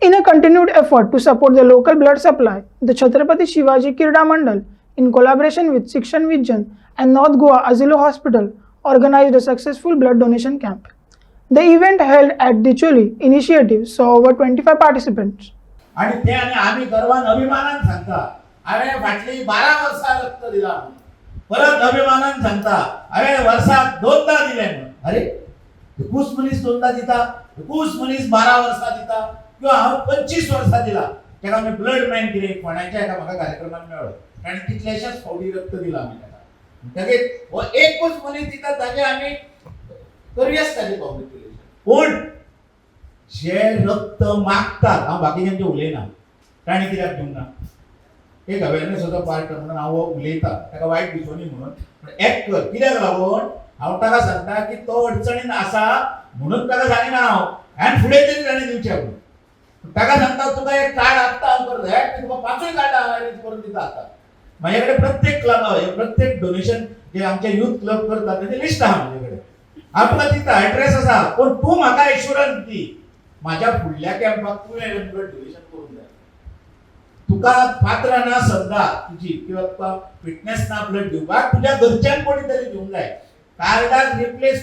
In a continued effort to support the local blood supply, the Chhatrapati Shivaji Krida Mandal, in collaboration with Shikshan Vision and North Goa Azilo Hospital, organized a successful blood donation camp. The event held at Dicholi Initiative saw over 25 participants. आणि ते आम्ही गर्वान अभिमानान सांगता हांवें फाटली 12 वर्सां रक्त दिला परत अभिमानान सांगता हांवें वर्साक 2दा दिले म्हणून. अरे 21 मनीस 2दा दिता, 21 मनीस 12 वर्सां दिता किंवा हांव 25 वर्सां दिला. तेका आमी ब्लड मॅन कितें कोणाच्या एका म्हाका कार्यक्रमात मेळ्ळो कारण कितलेशेच फावटी रक्त दिला आमी तेका. म्हणटकीर हो एकूच मनीस दिता ताजे आमी करूयाच ताजे कॉंग्रॅच्युलेशन. पूण जे रक्त मागतात हांव बाकीच्यांचे उलयना ताणी कित्याक दिवंक ना एक अवेरनेसाचो पार्ट म्हणून हांव उलयता ताका वायट दिसोनी म्हणून पण एक कर कित्याक लागून हांव ताका सांगता की तो अडचणीन आसा म्हणून ताका सांगिना हांव आनी फुडें तरी ताणें दिवचें म्हणून ताका सांगता तुका एक कार्ड आत्ता हांव करता तुका 5 कार्ड हांव अरेंज करून दिता आतां. म्हाजे कडेन प्रत्येक क्लब प्रत्येक डोनेशन जे आमचे यूथ क्लब करतात ताचें लिस्ट आहा म्हजे कडेन हांव तुका दिता एड्रेस आसा पूण तूं म्हाका एश्युरन्स दी माझ्या फुडल्या कॅम्पाक तुवें ब्लड डोनेशन करूंक जाय. तुका पात्र ना समजा तुजी किंवा तुका फिटनेस ना ब्लड दिवपाक तुज्या घरच्यान कोणी तरी दिवंक जाय. कार्डाक रिप्लेसमेंट